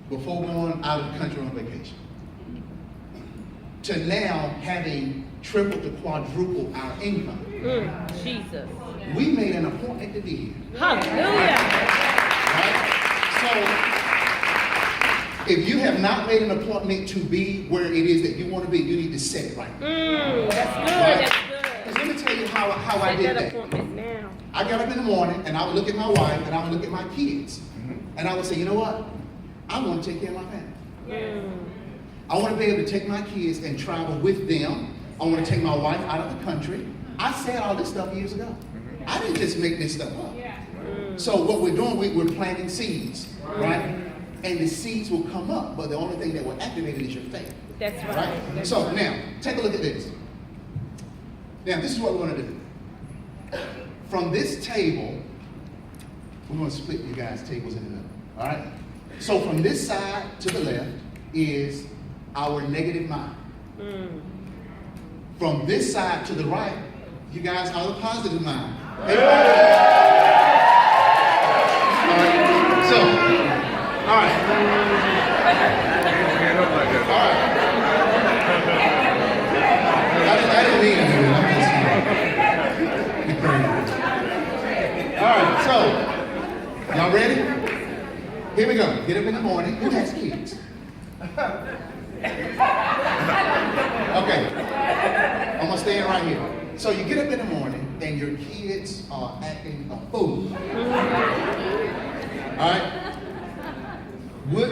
before going out of the country on vacation, to now having tripled to quadrupled our income. Jesus. We made an appointment to be here. Hallelujah. Right? So, if you have not made an appointment to be where it is that you want to be, you need to set it right. That's good. Right? That's good. 'Cause let me tell you how I did that. Appointment now. I got up in the morning and I would look at my wife and I would look at my kids. And I would say, you know what? I want to take care of my family. I want to be able to take my kids and travel with them. I want to take my wife out of the country. I said all this stuff years ago. I didn't just make this stuff up. So what we're doing, we're planting seeds, right? And the seeds will come up, but the only thing that will activate it is your faith. That's right. Right? So now, take a look at this. Now, this is what we're going to do. From this table, we're going to split you guys' tables in the middle. All right? So from this side to the left is our negative mind. From this side to the right, you guys are the positive mind. Everybody? All right. So, all right. All right. I didn't mean to do it. I'm just all right, so, y'all ready? Here we go. Get up in the morning. Who has kids? Okay. I'm going to stand right here. So you get up in the morning and your kids are acting a fool. All right?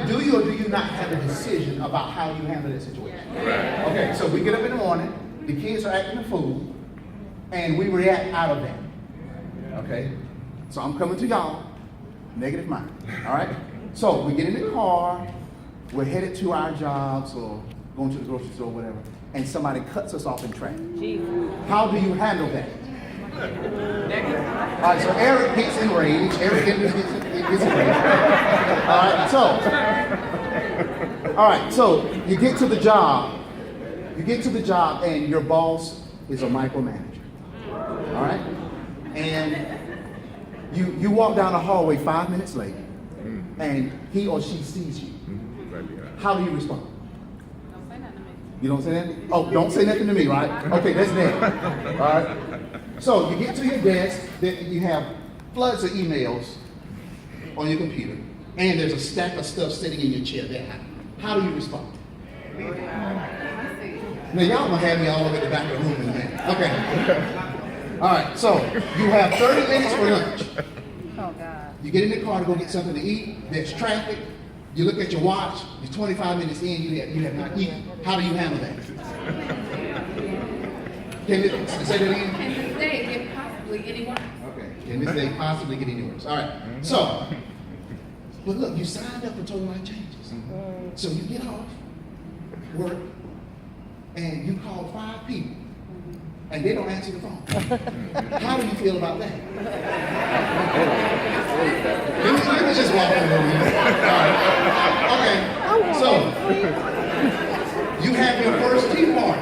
Do you or do you not have a decision about how you handle that situation? Okay, so we get up in the morning, the kids are acting a fool, and we react out of that. Okay? So I'm coming to y'all, negative mind. All right? So we get in the car, we're headed to our jobs or going to the grocery store or whatever, and somebody cuts us off in traffic. How do you handle that? All right, so Eric gets enraged. Eric gets enraged. All right, so you get to the job. You get to the job, and your boss is a micromanager. All right? And you walk down the hallway 5 minutes late, and he or she sees you. How do you respond? Don't say nothing to me. You don't say nothing? Oh, don't say nothing to me, right? Okay, that's that. All right. So you get to your desk, you have floods of emails on your computer, and there's a stack of stuff sitting in your chair there. How do you respond? Now y'all gonna have me all over the back of the room in a minute. Okay. All right, so you have 30 minutes for lunch. Oh, God. You get in the car to go get something to eat, there's traffic, you look at your watch, you're 25 minutes in, you have not eaten. How do you handle that? Can you say that again? Can this day get possibly any worse? Okay, can this day possibly get any worse? All right, so, but look, you signed up for total life changes. So you get off work, and you call 5 people, and they don't answer the phone. How do you feel about that? Let me just walk over here. All right. Okay, so you have your first tea party.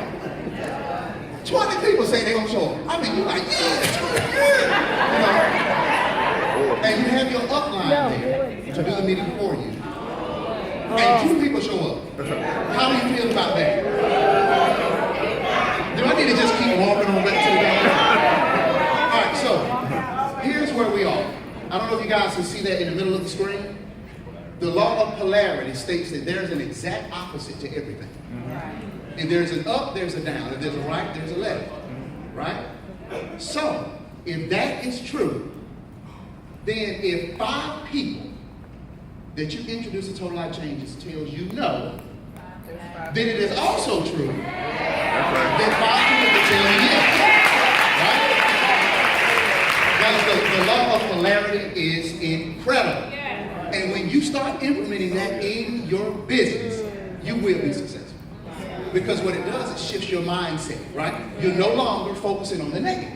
20 people say they're gonna show up. I mean, you're like, yeah, you know? And you have your upline there to do the meeting for you. And 2 people show up. How do you feel about that? Do I need to just keep walking on back to the door? All right, so here's where we are. I don't know if you guys can see that in the middle of the screen. The law of polarity states that there's an exact opposite to everything. If there's an up, there's a down. If there's a right, there's a left. Right? So, if that is true, then if 5 people that you introduce to Total Life Changes tells you no, then it is also true that 5 people tell you yes. Right? The law of polarity is incredible. And when you start implementing that in your business, you will be successful. Because what it does, it shifts your mindset, right? You're no longer focusing on the negative.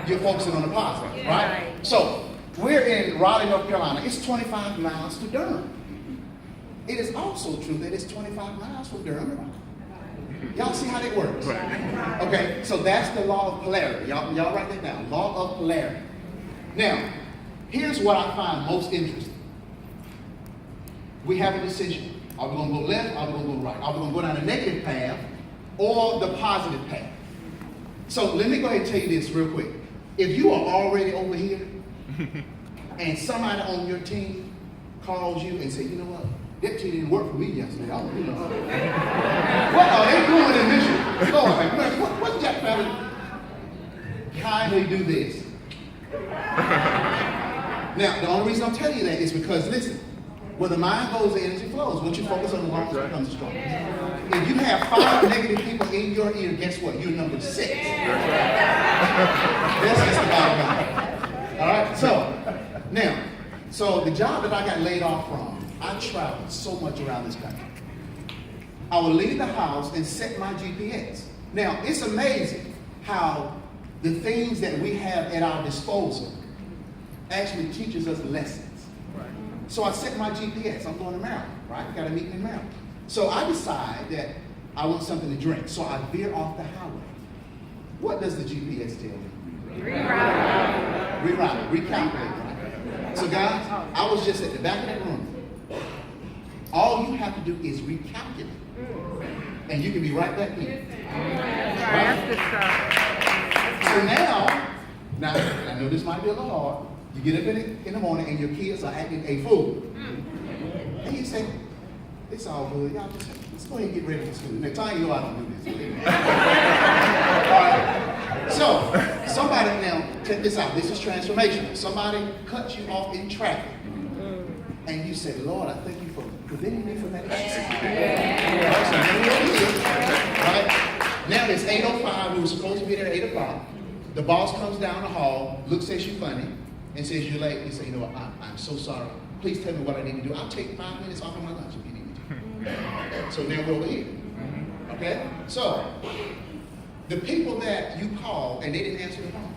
You're focusing on the positive, right? So, we're in Raleigh, North Carolina. It's 25 miles to Durham. It is also true that it's 25 miles from Durham. Y'all see how that works? Okay, so that's the law of polarity. Y'all write that down. Law of polarity. Now, here's what I find most interesting. we have a decision. Are we going to go left? Are we going to go right? Are we going to go down the negative path or the positive path? So let me go ahead and tell you this real quick. If you are already over here and somebody on your team calls you and say, you know what? That team didn't work for me yesterday. I don't know. What are they doing in mission? Lord, what's that family? Kindly do this. Now, the only reason I'm telling you that is because, listen, where the mind goes, the energy flows. Once you focus on the longest, it becomes stronger. If you have 5 negative people in your ear, guess what? You're number 6. That's just the bottom line. All right? So the job that I got laid off from, I traveled so much around this country. I would leave the house and set my GPS. Now, it's amazing how the things that we have at our disposal actually teaches us lessons. So I set my GPS. I'm going to Maryland, right? Got a meeting in Maryland. So I decide that I want something to drink. So I veer off the highway. What does the GPS tell me? Reroute, recalculate. Right? So guys, I was just at the back of that room. All you have to do is recalculate. And you can be right back in. Right? So now I know this might be a little hard. You get up in the morning and your kids are acting a fool. And you say, it's all good. Y'all just go ahead and get ready for school. Now, Tanya, you know I don't do this. All right. So, somebody, now, check this out. This is transformation. Somebody cuts you off in traffic. And you say, Lord, I thank you for preventing me from that accident. Right? Now, it's 8:05. We were supposed to be there at 8 o'clock. The boss comes down the hall, looks at you funny, and says, you're late. You say, you know what, I'm so sorry. Please tell me what I need to do. I'll take 5 minutes off of my lunch if you need me to. So now we're over here. Okay? So, the people that you call and they didn't answer the phone,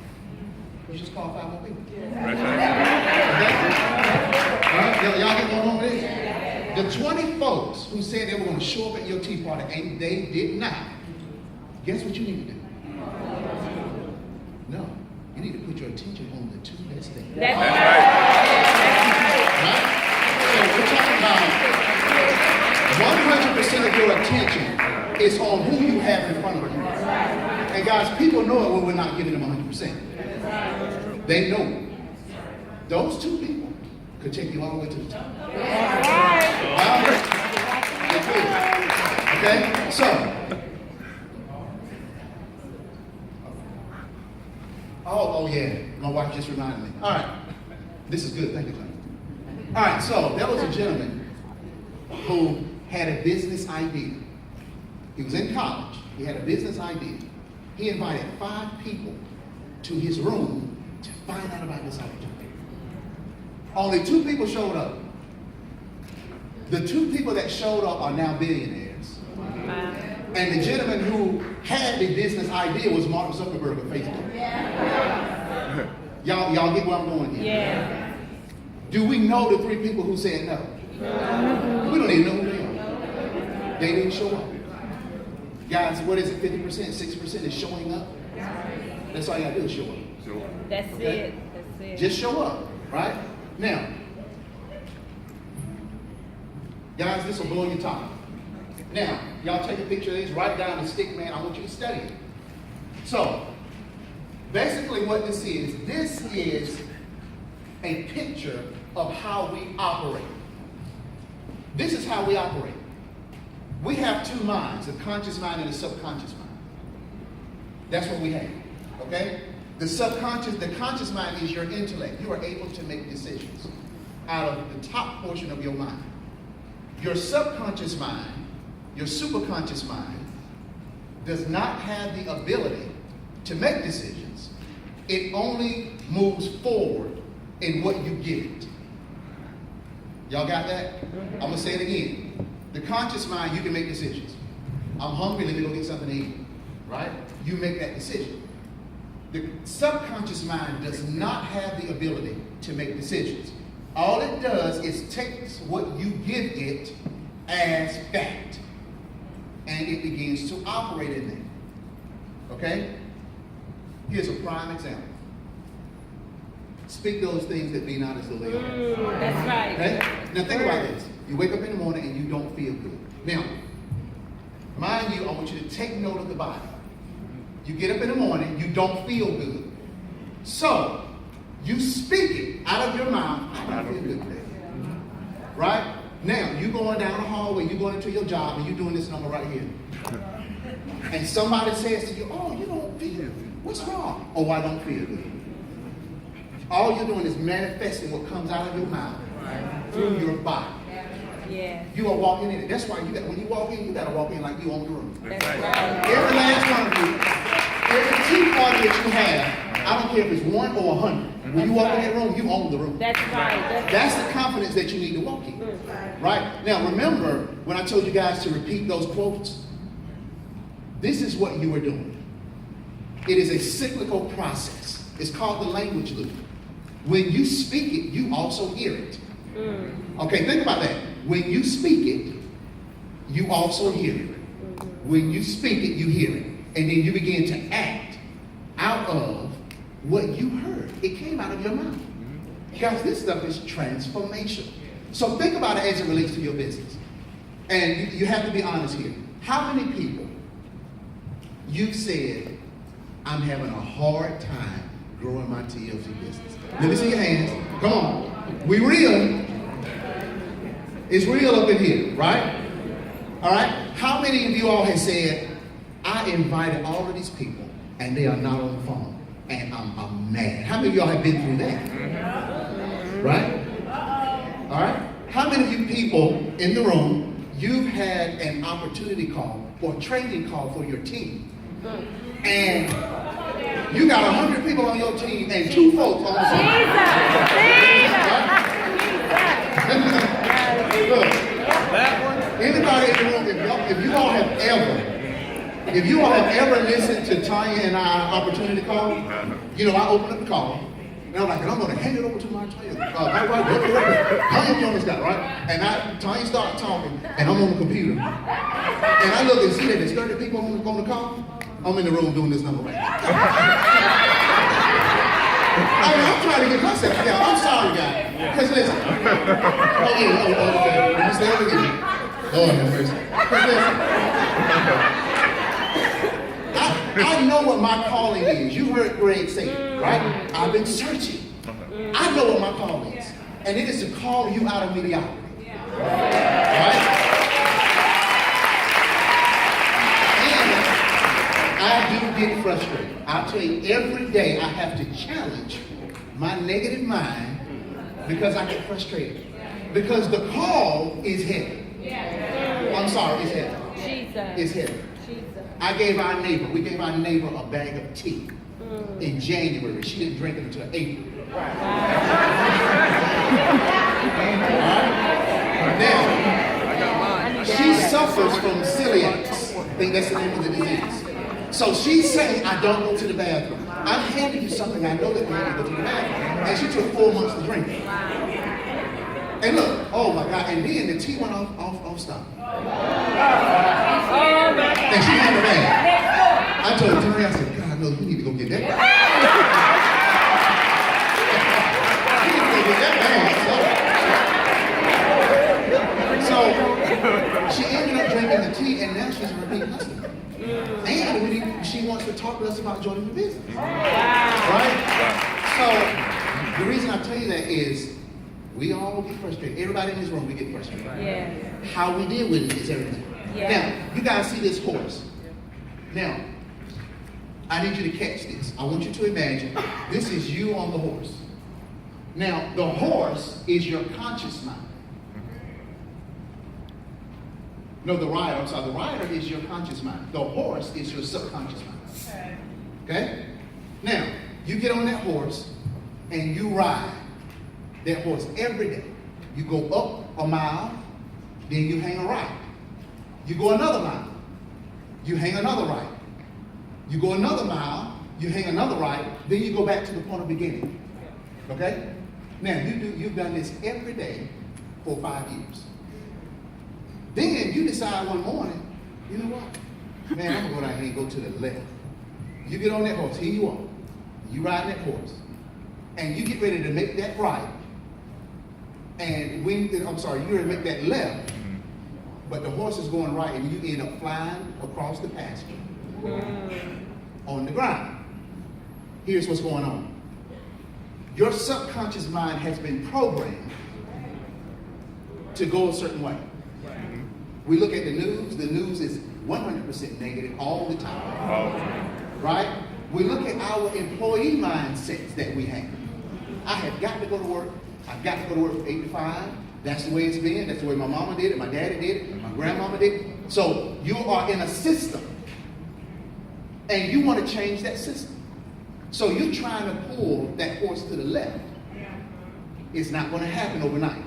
you just call 5 more people. Okay? All right? Y'all get going on with this? The 20 folks who said they were going to show up at your tea party and they did not, guess what you need to do? No. You need to put your attention on the 2 that's there. That's right. Right? So we're talking about 100% of your attention is on who you have in front of you. And guys, people know it when we're not giving them 100%. They know it. Those 2 people could take you all the way to the top. Okay? So, oh yeah, my wife just reminded me. All right, this is good, thank you, Glenn. All right, so there was a gentleman who had a business idea. He was in college, he had a business idea. He invited 5 people to his room to find out about this opportunity. Only 2 people showed up. The 2 people that showed up are now billionaires. And the gentleman who had the business idea was Mark Zuckerberg of Facebook. Yeah. Y'all get where I'm going here? Yeah. Do we know the 3 people who said no? No. We don't even know who they are. They didn't show up. Guys, what is it? 50%, 60% is showing up. That's all you gotta do is show up. That's Okay? it. That's it. Just show up, right? Now, guys, this will blow your top. Now, y'all take a picture of this, write down the stick man. I want you to study it. So, basically what this is a picture of how we operate. This is how we operate. We have 2 minds, the conscious mind and the subconscious mind. That's what we have, okay? The conscious mind is your intellect. You are able to make decisions out of the top portion of your mind. Your subconscious mind, your superconscious mind, does not have the ability to make decisions. It only moves forward in what you give it. Y'all got that? I'm gonna say it again. The conscious mind, you can make decisions. I'm hungry, let me go get something to eat. Right? You make that decision. The subconscious mind does not have the ability to make decisions. All it does is takes what you give it as fact, and it begins to operate in it. Okay? Here's a prime example. Speak those things that be not as though they are. That's right. Okay? Now think about this. You wake up in the morning and you don't feel good. Now, mind you, I want you to take note of the Bible. You get up in the morning, you don't feel good. So, you speak it out of your mouth, I don't feel good today. Right? Now, you going down the hallway, you going into your job, and you doing this number right here. And somebody says to you, oh, you don't feel good. What's wrong? Oh, I don't feel good. All you're doing is manifesting what comes out of your mouth through your body. Yeah. You are walking in it. That's why when you walk in, you got to walk in like you own the room. That's right. Every last one of you, every tea party that you have, I don't care if it's 1 or 100. When you walk in that room, you own the room. That's right. That's the confidence that you need to walk in. Right? Now, remember when I told you guys to repeat those quotes? This is what you were doing. It is a cyclical process. It's called the language loop. When you speak it, you also hear it. Okay, think about that. When you speak it, you also hear it. When you speak it, you hear it. And then you begin to act out of what you heard. It came out of your mouth. Guys, this stuff is transformational. So think about it as it relates to your business. And you have to be honest here. How many people you've said, I'm having a hard time growing my TLC business? Let me see your hands. Come on. We real. It's real up in here, right? All right? How many of you all have said, I invited all of these people and they are not on the phone and I'm mad? How many of y'all have been through that? Right? All right? How many of you people in the room, you've had an opportunity call or training call for your team? And you got 100 people on your team and 2 folks on the phone. Look, anybody in the room, if you all have ever listened to Tanya and our opportunity call, you know, I open up the call, and I'm like, I'm going to hand it over to my Tanya. Tanya Jonas got right? And Tanya started talking, and I'm on the computer. And I look and see that there's 30 people on the call. I'm in the room doing this number right now. I'm trying to get myself together. I'm sorry, guys. Because listen. Okay. Let me stay over here. Lord have mercy. I know what my calling is. You heard Greg say it, right? I've been searching. I know what my calling is. And it is to call you out of mediocrity. Right? I do get frustrated. I'll tell you, every day I have to challenge my negative mind because I get frustrated. Because the call is heavy. I'm sorry, it's heavy. Jesus. It's heavy. Jesus. We gave our neighbor a bag of tea in January. She didn't drink it until April. Now, she suffers from celiac. I think that's the name of the disease. So she's saying, I don't go to the bathroom. I'm handing you something I know that you need to go to the bathroom. And she took 4 months to drink it. And look, oh my God, and then the tea went off stop. And she had a bag. I told Terry, I said, God, no, you need to go get that bag. You need to go get that bag. So she ended up drinking the tea, and now she's a repeat customer. And she wants to talk to us about joining the business. Right? So the reason I tell you that is we all get frustrated. Everybody in this room, we get frustrated. Yeah. How we deal with it is everything. Yeah. Now, you guys see this horse. Now, I need you to catch this. I want you to imagine this is you on the horse. Now, the horse is your conscious mind. No, the rider, I'm sorry, the rider is your conscious mind. The horse is your subconscious mind. Okay? Now, you get on that horse and you ride that horse every day. You go up a mile, then you hang a right. You go another mile, you hang another right. You go another mile, you hang another right, then you go back to the point of beginning. Okay? Now, you've done this every day for 5 years. Then you decide one morning, you know what? Man, I'm gonna go down here and go to the left. You get on that horse, here you are. You ride that horse. And you get ready to make that right. and I'm sorry, you're gonna make that left, but the horse is going right, and you end up flying across the pasture on the ground. Here's what's going on. Your subconscious mind has been programmed to go a certain way. We look at the news is 100% negative all the time. Right? We look at our employee mindsets that we have. I have got to go to work. I've got to go to work from 8 to 5. That's the way it's been. That's the way my mama did it, my daddy did it, my grandmama did it. So you are in a system, and you want to change that system. So you're trying to pull that horse to the left. It's not going to happen overnight.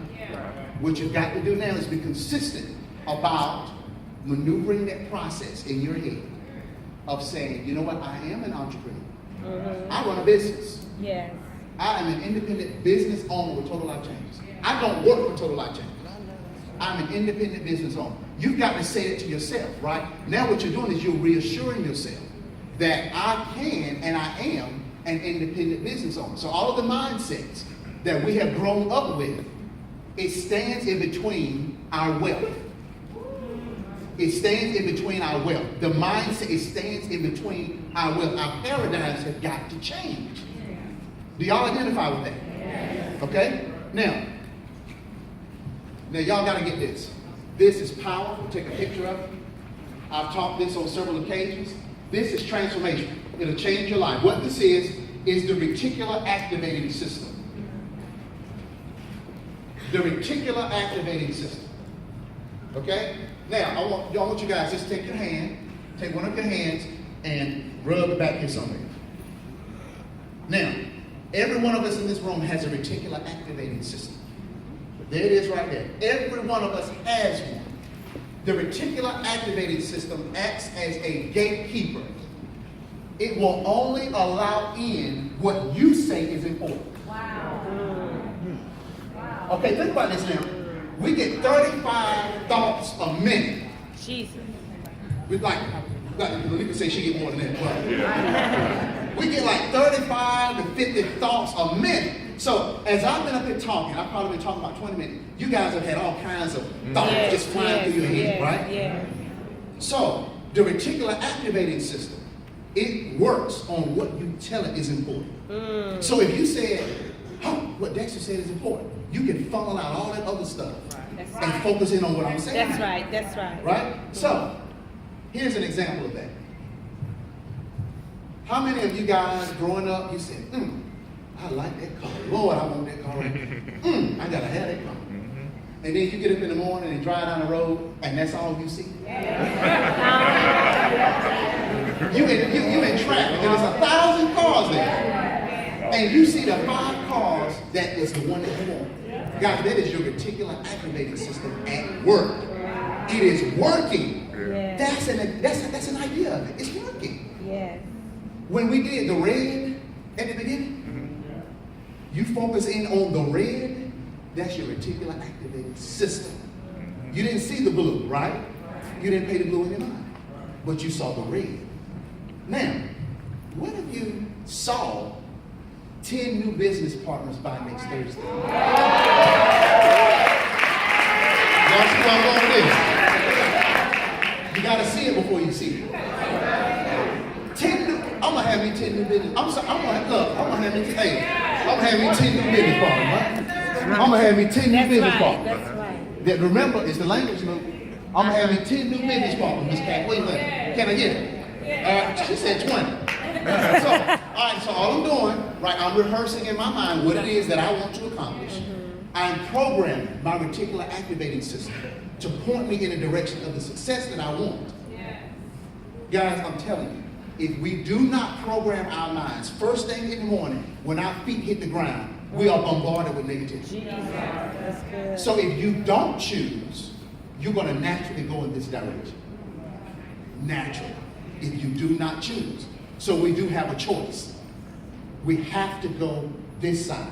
What you've got to do now is be consistent about maneuvering that process in your head of saying, you know what, I am an entrepreneur. I run a business. Yes. I am an independent business owner with Total Life Changes. I don't work for Total Life Changes. I'm an independent business owner. You've got to say it to yourself, right? Now what you're doing is you're reassuring yourself that I can and I am an independent business owner. So all of the mindsets that we have grown up with, it stands in between our wealth. It stands in between our wealth. The mindset, it stands in between our wealth. Our paradigms have got to change. Do y'all identify with that? Okay? Now y'all got to get this. This is powerful. Take a picture of it. I've taught this on several occasions. This is transformation. It'll change your life. What this is the reticular activating system. The reticular activating system. Okay? Now, I want you guys just take your hand, take one of your hands, and rub it back here somewhere. Now, every one of us in this room has a reticular activating system. There it is right there. Every one of us has one. The reticular activating system acts as a gatekeeper. It will only allow in what you say is important. Wow. Okay, think about this now. We get 35 thoughts a minute. Jesus. We like you can say she get more than that. But we get like 35 to 50 thoughts a minute. So as I've been up here talking, I've probably been talking about 20 minutes. You guys have had all kinds of thoughts just flying through your head, right? Yeah. So the reticular activating system, it works on what you tell it is important. So if you said, what Dexter said is important, you can funnel out all that other stuff and focus in on what I'm saying. That's right. That's right. Right? So here's an example of that. How many of you guys growing up, you said, I like that car. Lord, I want that car. I gotta have that car. And then you get up in the morning and drive down the road, and that's all you see. You in traffic, and there's 1,000 cars there. And you see the 5 cars that is the one that you want. Guys, that is your reticular activating system at work. It is working. Yes. That's an idea of it. It's working. Yes. When we did the red at the beginning, you focus in on the red, that's your reticular activating system. You didn't see the blue, right? You didn't pay the blue in your mind, but you saw the red. Now, what if you saw 10 new business partners by next Thursday? Y'all see where I'm going with this? You gotta see it before you see it. I'm gonna have me 10 new business. I'm gonna have me 10 new business partners, right? I'm gonna have me 10 new business partners. That's right. That remember, it's the language loop. I'm gonna have me 10 new business partners, Miss Cat. Wait a minute. Can I get it? She said 20. So all I'm doing, right, I'm rehearsing in my mind what it is that I want to accomplish. I'm programming my reticular activating system to point me in the direction of the success that I want. Guys, I'm telling you, if we do not program our minds, first thing in the morning, when our feet hit the ground, we are bombarded with negativity. That's good. So if you don't choose, you're going to naturally go in this direction. Naturally, if you do not choose. So we do have a choice. We have to go this side,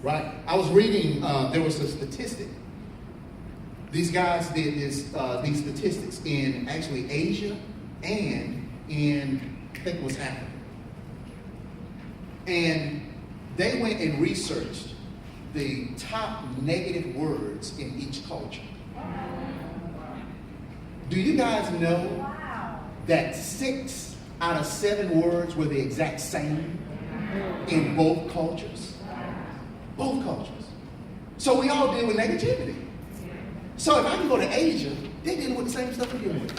right? I was reading, there was a statistic. These guys did these statistics in actually Asia and in, I think it was Africa. And they went and researched the top negative words in each culture. Do you guys know that 6 out of 7 words were the exact same in both cultures? Both cultures. So we all deal with negativity. So if I can go to Asia, they deal with the same stuff we deal with.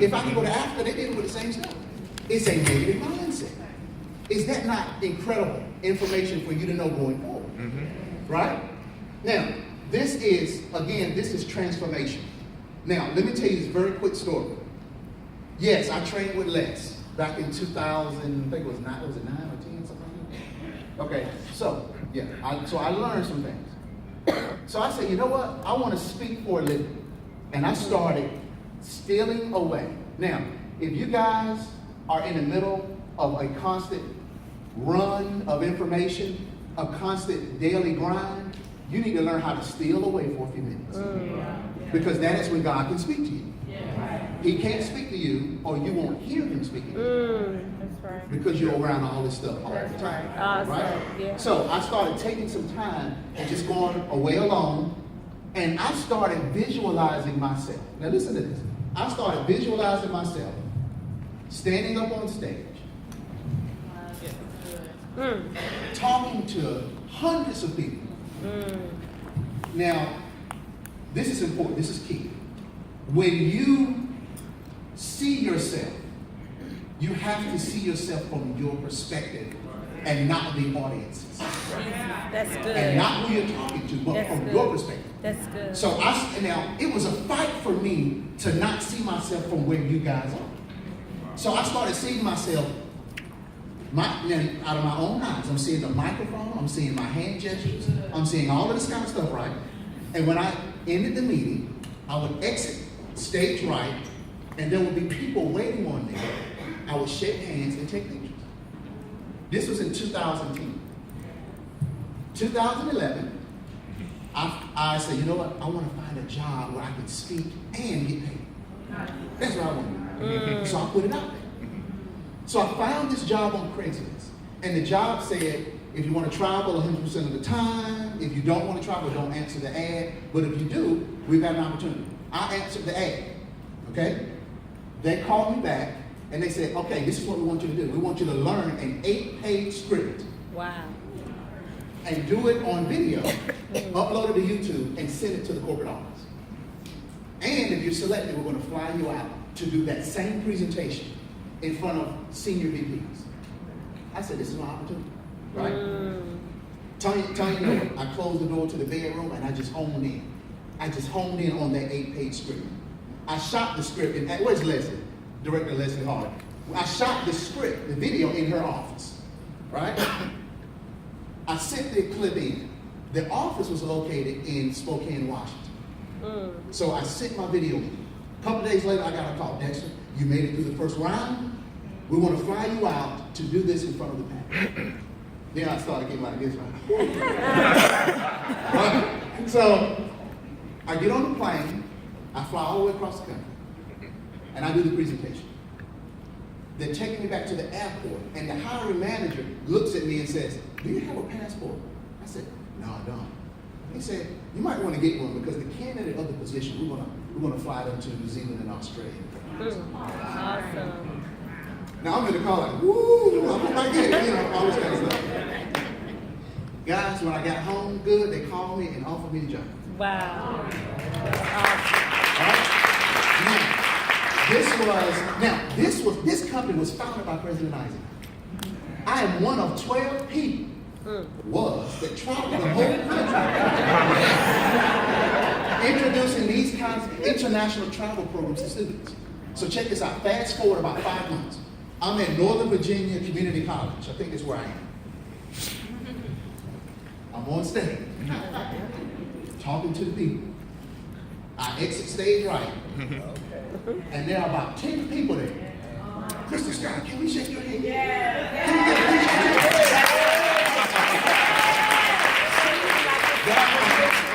If I can go to Africa, they deal with the same stuff. It's a negative mindset. Is that not incredible information for you to know going forward? Right? Now, this is transformation. Now, let me tell you this very quick story. Yes, I trained with Les back in 2000, I think it was 9 or 10, something like that? Okay, so, yeah, I learned some things. So I said, you know what? I want to speak for a living. And I started stealing away. Now, if you guys are in the middle of a constant run of information, a constant daily grind, you need to learn how to steal away for a few minutes. Because that is when God can speak to you. He can't speak to you, or you won't hear him speaking to you. That's right. Because you're around all this stuff all the That's time. right. Awesome. Right? Yeah. So I started taking some time and just going away alone, and I started visualizing myself. Now listen to this. I started visualizing myself standing up on stage, talking to hundreds of people. Now, this is important. This is key. When you see yourself, you have to see yourself from your perspective and not the audience's. That's good. And not who you're talking to, but That's from good. your perspective. That's good. So now it was a fight for me to not see myself from where you guys are. So I started seeing myself out of my own eyes. I'm seeing the microphone, I'm seeing my hand gestures, I'm seeing all of this kind of stuff, right? And when I ended the meeting, I would exit stage right, and there would be people waiting on me. I would shake hands and take pictures. This was in 2010. 2011, I said, you know what? I want to find a job where I can speak and get paid. That's what I want to do. So I put it out there. So I found this job on Craigslist. And the job said, if you want to travel 100% of the time, if you don't want to travel, don't answer the ad. But if you do, we've got an opportunity. I answered the ad. Okay? They called me back and they said, okay, this is what we want you to do. We want you to learn an 8-page script. Wow. And do it on video, upload it to YouTube, and send it to the corporate office. And if you're selected, we're going to fly you out to do that same presentation in front of senior VPs. I said, this is my opportunity, right? Tell you, I closed the door to the bedroom and I just honed in. I just honed in on that 8-page script. I shot the script, where's Leslie? Director Leslie Hart. I shot the script, the video in her office, right? I sent the clip in. The office was located in Spokane, Washington. So I sent my video in. A couple days later, I got a call. Dexter, you made it through the first round. We want to fly you out to do this in front of the panel. Then I started getting like this, right? So I get on the plane. I fly all the way across the country. And I do the presentation. They're taking me back to the airport, and the hiring manager looks at me and says, do you have a passport? I said, no, I don't. He said, you might want to get one because the candidate of the position, we're gonna fly them to New Zealand and Australia. Awesome. Now I'm in the car like, woo, I hope I get it, all this kind of stuff. Guys, when I got home good, they called me and offered me the job. Wow. That's awesome. This company was founded by President Isaac. I am one of 12 people that traveled the whole country introducing these kinds of international travel programs to students. So check this out. Fast forward about 5 months. I'm at Northern Virginia Community College. I think that's where I am. I'm on stage, talking to the people. I exit stage right. And there are about 10 people there. Dexter Scott, can we shake your hand? Yeah. Can we get a picture?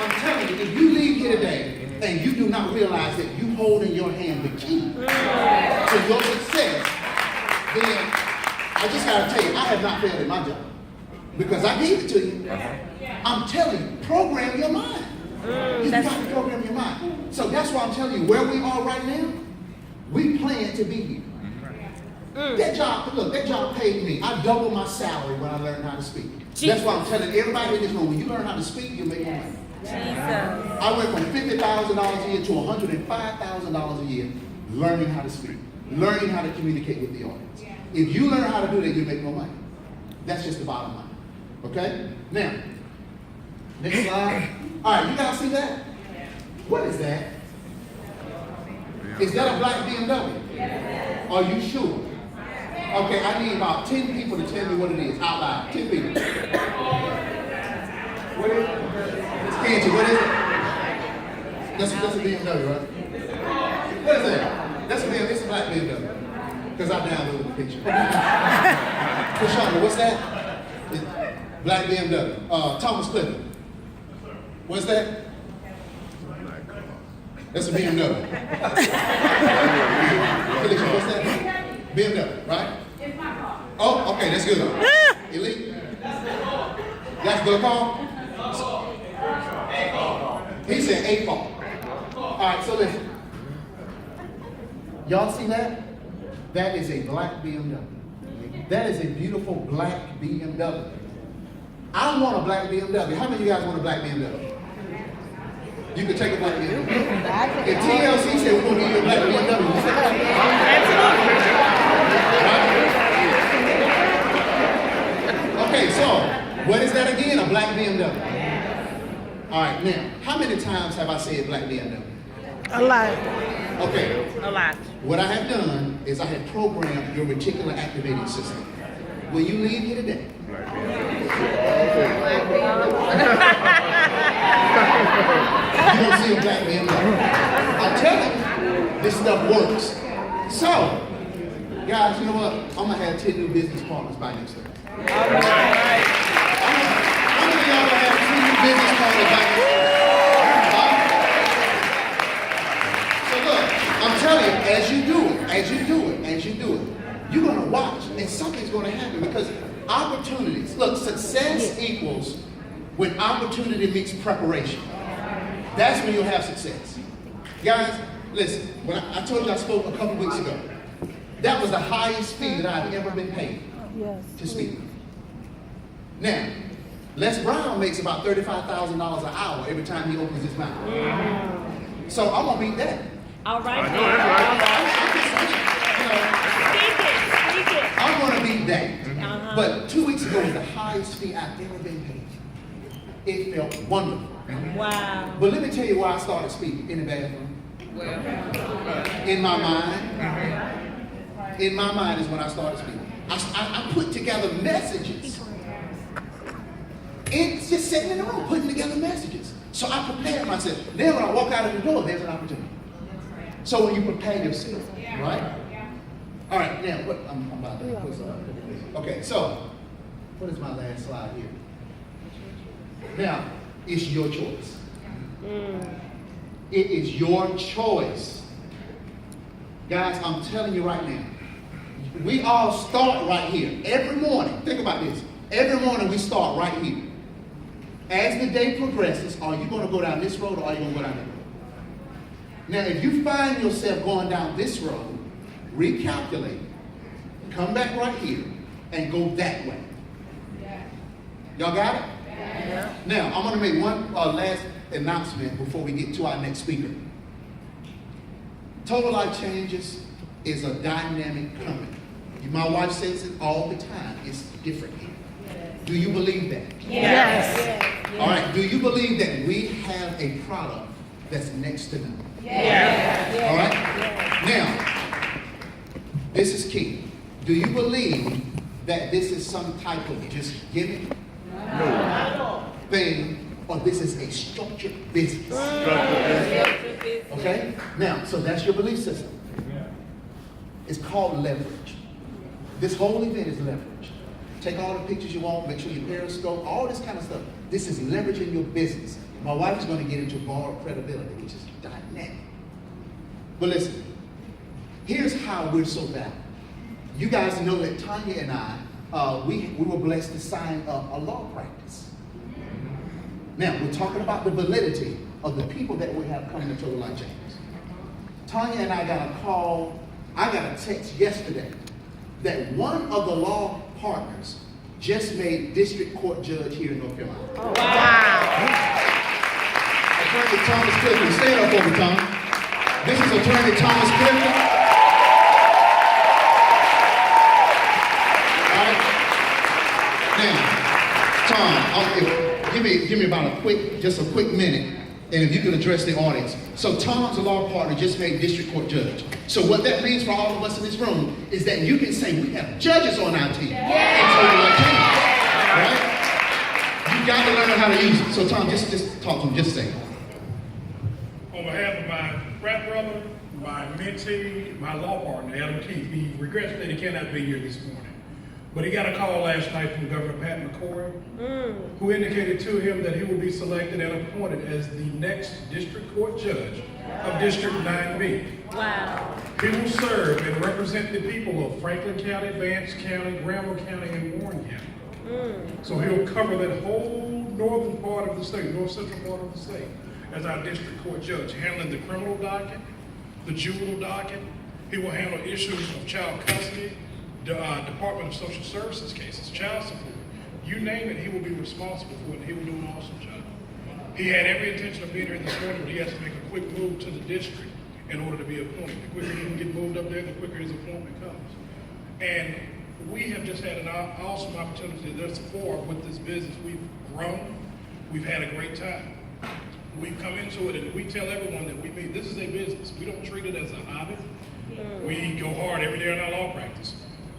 I'm telling you, if you leave here today and you do not realize that you hold in your hand the key to your success, then I just gotta tell you, I have not failed at my job. Because I gave it to you. I'm telling you, program your mind. You got to program your mind. So that's why I'm telling you, where we are right now, we plan to be here. That job paid me. I doubled my salary when I learned how to speak. That's why I'm telling everybody in this room, when you learn how to speak, you make more money. I went from $50,000 a year to $105,000 a year learning how to speak, learning how to communicate with the audience. If you learn how to do that, you make more money. That's just the bottom line. Okay? Now, next slide. All right, you guys see that? What is that? Is that a black BMW? Are you sure? Okay, I need about 10 people to tell me what it is out loud. 10 people. What is it? Kenji, what is it? That's a BMW, right? What is that? That's a BMW. It's a black BMW. Because I downloaded the picture. Krishana, what's that? It's black BMW. Thomas Clifford. What's that? That's a BMW. Felicia, what's that? BMW, right? It's my car. Oh, okay, that's good. Elite? That's the car? He said 8 car. All right, so listen. Y'all see that? That is a black BMW. That is a beautiful black BMW. I want a black BMW. How many of you guys want a black BMW? You can take a black BMW. If TLC said we're going to give you a black BMW, you say that? Okay, so what is that again? A black BMW. All right, now, how many times have I said black BMW? A lot. Okay. A lot. What I have done is I have programmed your reticular activating system. When you leave here today, you don't see a black BMW. I'm telling you, this stuff works. So, guys, you know what? I'm going to have 10 new business partners by next week. All right. How many of y'all going to have 2 new business partners by next week? So look, I'm telling you, as you do it, you're going to watch and something's going to happen because opportunities, look, success equals when opportunity meets preparation. That's when you'll have success. Guys, listen, when I told you I spoke a couple weeks ago, that was the highest fee that I've ever been paid to speak. Now, Les Brown makes about $35,000 an hour every time he opens his mouth. So I'm going to beat that. All right. Speak it. I'm going to beat that. But 2 weeks ago was the highest fee I've ever been paid. It felt wonderful. Wow. But let me tell you why I started speaking in the bathroom. In my mind. In my mind is when I started speaking. I put together messages. It's just sitting in the room, putting together messages. So I prepared myself. Then when I walk out of the door, there's an opportunity. So when you prepare yourself, right? All right, now, what, I'm about to put some. Okay, so, what is my last slide here? Now, it's your choice. It is your choice. Guys, I'm telling you right now, we all start right here. Every morning, think about this. Every morning we start right here. As the day progresses, are you going to go down this road or are you going to go down that road? Now, if you find yourself going down this road, recalculate, come back right here, and go that way. Y'all got it? Yeah. Now, I'm going to make one last announcement before we get to our next speaker. Total Life Changes is a dynamic company. My wife says it all the time. It's different here. Do you believe that? Yes. All right. Do you believe that we have a product that's next to none? Yes. All right? Now, this is key. Do you believe that this is some type of just gimmick thing, or this is a structured business? Okay? Now, so that's your belief system. It's called leverage. This whole event is leverage. Take all the pictures you want, make sure you periscope, all this kind of stuff. This is leveraging your business. My wife is going to get into borrowed credibility, which is dynamic. But listen, here's how we're so valuable. You guys know that Tanya and I we were blessed to sign a law practice. Now, we're talking about the validity of the people that we have coming to Total Life Change. Tanya and I got a call, I got a text yesterday that one of the law partners just made district court judge here in North Carolina. Oh, wow. Attorney Thomas Clifton, stand up for me, Tom. This is Attorney Thomas Clifton. All right. Now, Tom, give me about a quick minute, and if you could address the audience. So Tom's law partner just made district court judge. So what that means for all of us in this room is that you can say we have judges on our team. Right? You got to learn how to use it. So Tom, just talk to him, just say. On behalf of my frat brother, my mentee, my law partner, Adam Keith, he regrets that he cannot be here this morning. But he got a call last night from Governor Pat McCoy, who indicated to him that he will be selected and appointed as the next district court judge of District 9B. Wow. He will serve and represent the people of Franklin County, Vance County, Granville County, and Warren County. So he'll cover that whole northern part of the state, north central part of the state, as our district court judge, handling the criminal docket, the juvenile docket. He will handle issues of child custody, Department of Social Services cases, child support. You name it, he will be responsible for it, and he will do an awesome job. He had every intention of being here this morning, but he has to make a quick move to the district in order to be appointed. The quicker he can get moved up there, the quicker his appointment comes. And we have just had an awesome opportunity thus far with this business. We've grown, we've had a great time. We've come into it and we tell everyone that we meet, this is a business. We don't treat it as a hobby. We go hard every day in our law practice.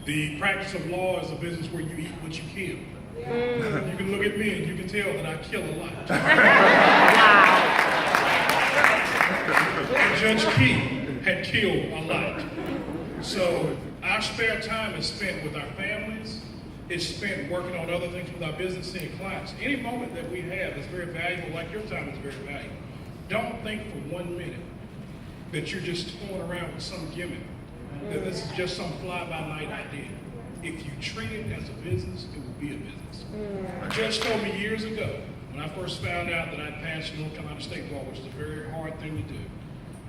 The practice of law is a business where you eat what you kill. You can look at me and you can tell that I kill a lot. Judge Keith had killed a lot. So our spare time is spent with our families. It's spent working on other things with our business and clients. Any moment that we have is very valuable, like your time is very valuable. Don't think for 1 minute that you're just toying around with some gimmick, that this is just some fly-by-night idea. If you treat it as a business, it will be a business. A judge told me years ago, when I first found out that I'd passed North Carolina State Bar, which is a very hard thing to do.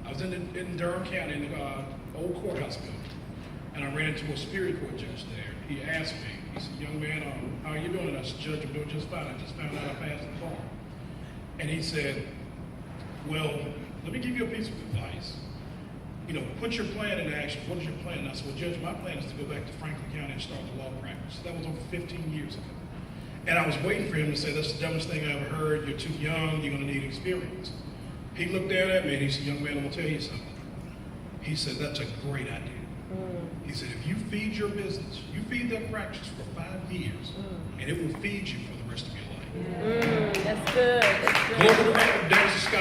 I was in Durham County in the old courthouse building, and I ran into a Superior Court judge there. He asked me, he said, "Young man, how are you doing?" And I said, "Judge, I'm doing just fine. I just found out I passed the bar." And he said, "Well, let me give you a piece of advice. You know, put your plan into action. What is your plan?" And I said, "Well, Judge, my plan is to go back to Franklin County and start the law practice." That was over 15 years ago. And I was waiting for him to say, "That's the dumbest thing I ever heard. You're too young. You're going to need experience." He looked down at me and he said, "Young man, I'm going to tell you something." He said, "That's a great idea." He said, "If you feed your business, you feed that practice for 5 years, and it will feed you for the rest of your life." That's good. That's good.